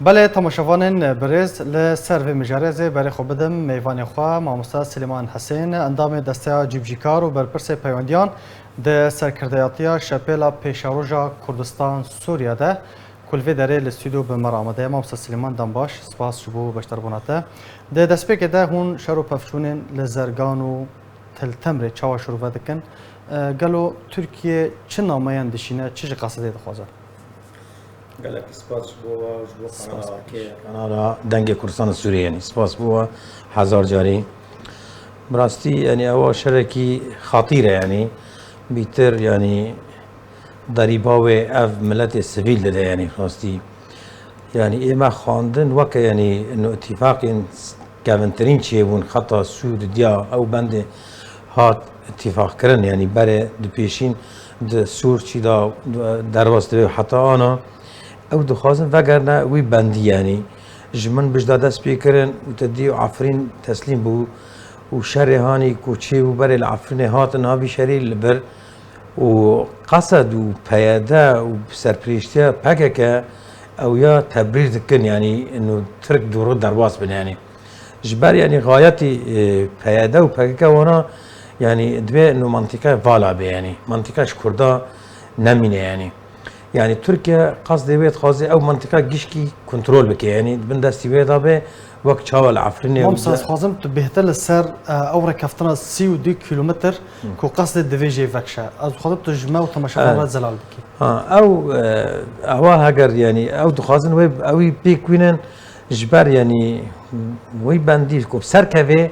بله تماشاوان برز لسر و مجارزه برای خوب بدم میوان خواه ماموستا سلیمان حسین اندام دسته جیبجیکار و برپرس پیوندیان ده سرکردیاتیا شپیلا پیشاروژا کردستان سوریا ده کلوی داره لستودیو به مرامده ماموستا سلیمان دنباش سپاس شبو بشتر بوناته ده دسپیک ده هون شروع پفچونین لزرگان و تلتمر چاوا شروع دکن گلو ترکیه چه نامایان دشینه چه قصده دخوازه قالك سپاس بوا قناة دنگ كردستان السوري يعني سپاس بوا هزار جاري براستي يعني هو شركي خطيرة يعني بيتر يعني ضريباوي اف ملت السبيل ده يعني براستي يعني اما خواندن وك يعني انه اتفاق كافنترين شيبون خطا سود ديا او بند هات اتفاق كرن يعني بري دبيشين د سور چي دا درواز ده حتى انا او دخوازن وگرنه وی بندی یعنی جمن بجدا دست بیکرن و تدی عفرین تسلیم بو و شرهانی کوچه و بر العفرین هاتن هاوی شری لبر و قصد و پیاده و سرپریشتیا پکه او یا تبریر دکن یعنی انه ترک دورو درواز بن یعنی جبر یعنی غایتی پیاده و پکه وانا یعنی دبی انه منطقه والا به یعنی منطقهش کردا نمینه يعني تركيا قصدي بيت خازي او منطقه جيشكي كنترول بك يعني من دستي بيت ابي وقت شاول العفريني ممساس خازم بهتر السر اورا كفتنا 32 كيلومتر كو قصد ديفيجي فاكشا از خازم تجمع وتماشى زلال بك او هو هاجر يعني او دخازن وي او بيك وينن جبر يعني وي باندي كو سركبه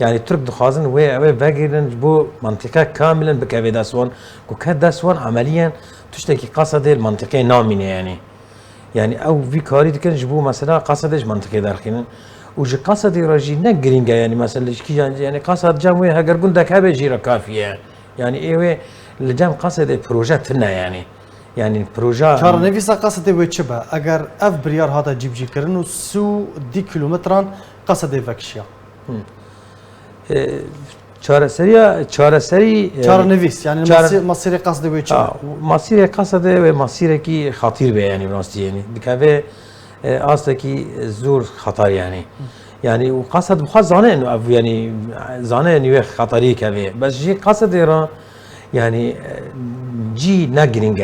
يعني ترك دخازن وي فاجرن بو منطقه كاملا بكافي داسوان كو كاد داسوان عمليا تشتكي قصد المنطقه نامينه يعني او في كاري دكن جبو مثلا قصدش منطقه داخلين وجي قصد راجي نجرينجا يعني مثلا يعني قصد جاموي هاجر قندك هبه جيره كافيه يعني ايوه لجام قصد بروجيت لنا يعني بروجا شهر نفيسا قصد ويتشبه اگر اف بريار هذا جيب جي كرنو سو دي كيلومتران قصد فاكشيا چارەسەری نویس يعني مصير قصد ويتشبه مصير قصد ومصير كي خطير به يعني راستي يعني دكافه استكي زور خطر يعني وقصد بخا زانه انه يعني زانه انه خطري كافه بس جي قصد را يعني جي نجرينج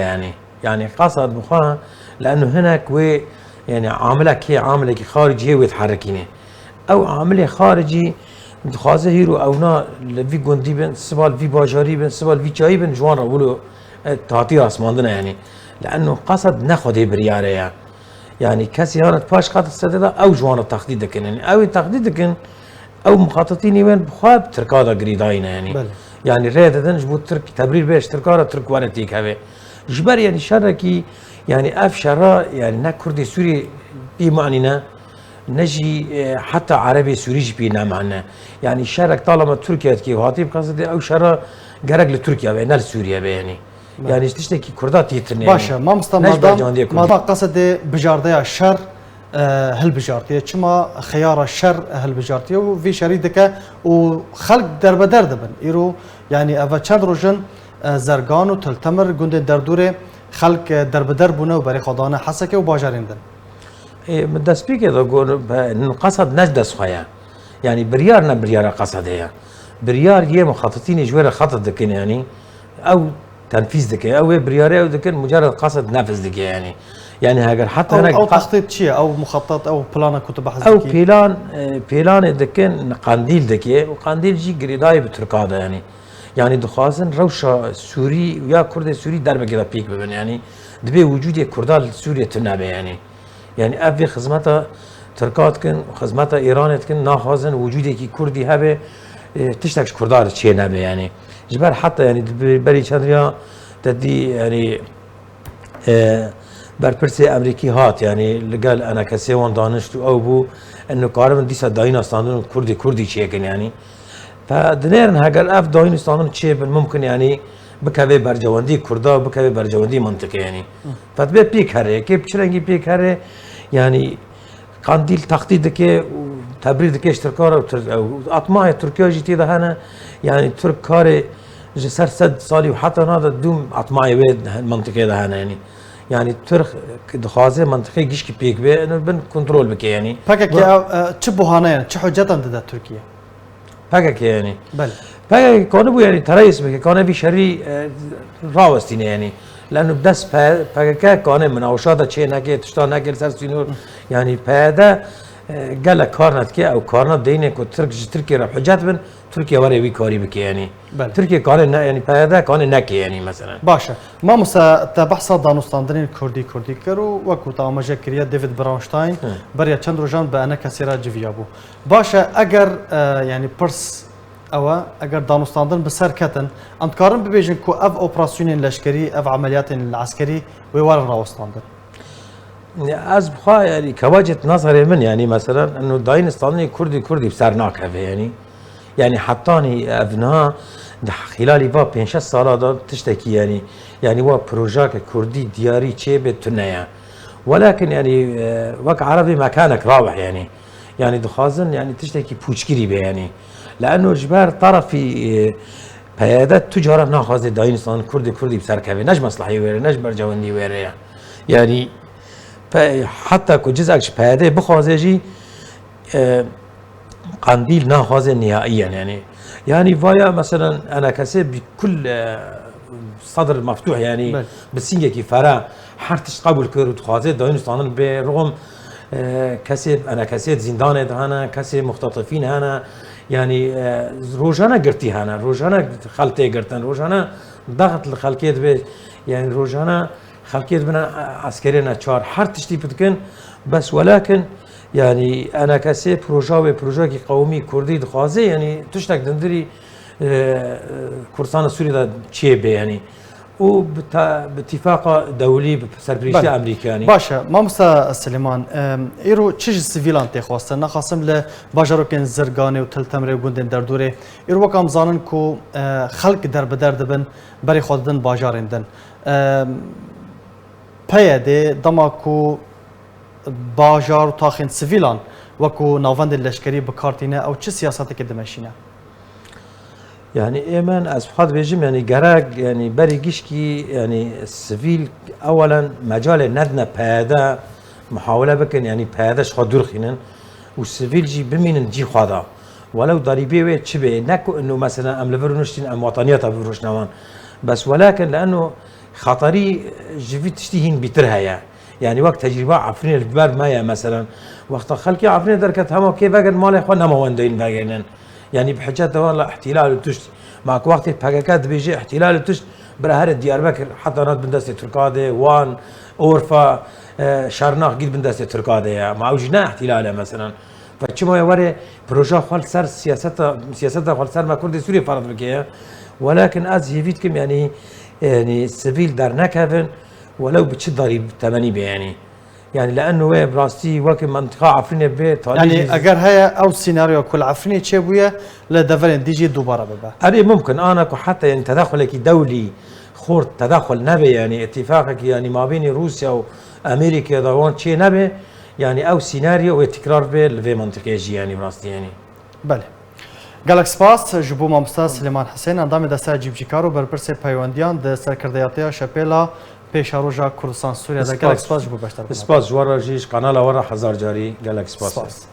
يعني قصد بخا لانه هناك و يعني عامله كي خارجي ويتحركينه او عامله خارجي دخوازه هیرو اونا لوی گندی بن سوال وی باجاری بن سوال وی چایی بن جوان را بولو تاتی آسماندنه يعني لانه قصد نخوده برياره يعني كسي هانت باش خاطر السدده او جوان را تخديد دكن يعني او تخديد دكن او مخططين يوين بخواب تركادا قريداين يعني ريددن جبو ترك تبرير بيش تركارا ترك وارتيك هذا جبر يعني شركي يعني اف شرا يعني نا كردي سوري بمعنى نجي حتى عربي سوري بينا معنا يعني شارك طالما تركيا كي هاتي بقصد او شرا جرق لتركيا بين سوريا يعني تشتكي كردات يترني باشا ما مستمر ما قصد بجارديا الشر هل بجارتيه كما خيار الشر هل بجارتيه وفي شريدك وخلق درب دردبن يرو يعني اف چند روجن زرگان و تلتمر گند دردوره خلق درب دربونه و بري خدانه حسكه و باجاريندن من دست بی که دا قصد نجدس خواهی يعني بريار بريار قصد هي بريار يه مخططين جوار خطط دكين او تنفيذ دكين او بريار او دكين مجرد قصد نفذ دكين يعني هاجر حتى هناك او تخطيط شيء او مخطط او بلان كتب حزب او بلان دكين قنديل دكي وقنديل جي جريداي بتركاده يعني دخوازن روشا سوري ويا كرد سوري دربه كده بيك ببن يعني دبي وجود كردال سوريا تنابه يعني افي خدمات تركات كن خدمات ايران كن ناخذن وجودي كي كردي هبه تشتكش كردار شيء نبه يعني جبر حتى يعني بري چندريا تدي يعني برپرسي امريكي هات يعني لقال انا كسيوان دانشت او بو انه قارن دي صداين استاندون كردي شيء كن يعني فدنيرن هاجر اف داين استاندون شيء ممكن يعني بكابي برجواندي كردا بكابي برجواندي منطقه يعني فتبي بيك هره كيف شرنگي بيك هره يعني قنديل تخطيط دكي تبرير دكي اشتراكار اطماع تركيا جيتي ده هنا يعني ترك كاري جسر سد صالي وحتى هذا دوم اطماع ويد المنطقه ده هنا يعني ترخ دخوازه منطقه گشکی پیک به انه بن کنترل بك يعني پکه چه بهانه چه حجت داده ترکیه پکه يعني بله پکه كانه بو يعني تريس بك كانه في شري راوستينه يعني لانه بدس پکه كانه مناوشات چه نگه تشتا نگه سر سينور يعني پاده قال كارنت كي او كارنت دينه كو تركيا راه حجت بن تركيا وري وي كاري بك يعني بله. تركيا كان يعني پاده كان نكي يعني مثلا باشه ما مسا تبحث دانستاندرین کردی کرو و کو تامجه کریا دیوید براونشتاین بریا چند روزان به انا کسیرا جویا بو باشه اگر يعني پرس او اگر دانستاندن بسر کتن انت کارن ببیجن کو اف اپراسیون لشکری اف عملیات العسكري و وار راوستاندن از بخوا يعني كوجهة نظري من يعني مثلا انه داينستاني كردي بسرناك يعني حطاني ابناء خلال با 5 سال دا تشتكي يعني هو بروجاك كردي دياري شيء بالتنيا ولكن يعني وك عربي مكانك راوح يعني دخازن يعني تشتكي بوشكري به يعني لانه جبار طرفي قيادات تجارة ناخذ داينستان كردي بسركبه نج مصلحي ويره نج برجوندي ويره يعني حتى كو جزء قياده بخوازجي قنديل ناخذ نهائيا يعني فايا مثلا انا كسب بكل صدر مفتوح يعني بسينجي كي فرا حرتش قبول كرو تخازي داينستان برغم كسب انا كسيت زندان هنا كسب مختطفين هنا يعني روجانا قرتي هنا روجانا خلتي قرتن روجانا ضغط الخلقيت به يعني روجانا خلقيت بنا عسكرينا تشار حرتش تي بتكن بس ولكن يعني انا كسي بروجا قومي كردي دخوازي يعني تشتك دندري كردستان السوري دا تشي به يعني باتفاق دولي بسربريشتي امريكاني باشا مامسا سليمان ايرو تشج سيفيلان تخواستن نخاسم ل باجاروكن زرگاني و تلتمري گوندن در دوره ايرو وكام زانن كو خلق در بدر دبن بري خودن باجارندن پياده دماكو باجار تاخن سيفيلان وكو ناوند اللشكري بكارتينا او چه سياستك دمشينا يعني ايمن از بخواد بيجم يعني جراج يعني بريجيشكي يعني السيفيل اولا مجال ندنا بهذا محاوله بكن يعني بهذاش خدور خينن والسيفيل جي بمين جي خدا ولو ضريبه وي تشبه نكو انه مثلا ام لفرنشتين ام وطنيات بروش نوان بس ولكن لانه خطري جفيت تشتيهن بترها يعني وقت تجربه عفرين الكبار مايا مثلا وقت خلقي عفرين دركت هم كيف اجر مال اخواننا ما وندين باجنن يعني بحجات والله احتلال وتشت معك وقت بحاجات بيجي احتلال وتشت برهر ديار بكر حتى نات بندسة تركاده وان اورفا شارناخ جيد بندسة تركاده مع وجنا احتلاله مثلا فشما يوري بروجا خال سر سياسة خال سر ما كرد سوريا فرض بكيه ولكن از هيفيتكم يعني السفيل دار نكهفن ولو بتشد ضريب 80 يعني لانه وين براستي وقت منطقه عفرينه بيت يعني اگر هي او سيناريو كل عفرينه تشبويه لدفن ديجي دوباره بابا هذه ممكن انا حتى يعني تدخلك دولي خورد تدخل نبي يعني اتفاقك يعني ما بين روسيا وامريكا دوان شيء نبي يعني او سيناريو وتكرار به في منطقه جي يعني براستي يعني بله گلک سپاس جبو مامستا سلیمان حسین اندام دسته جیبجی کارو بر پرس پیوندیان د سرکردیاتیا شپیلا پیشاروجا کردستان سوریا د گلک سپاس جبو بشتر سپاس جوارا جیش قناه ورا هزار جاری گلک سپاس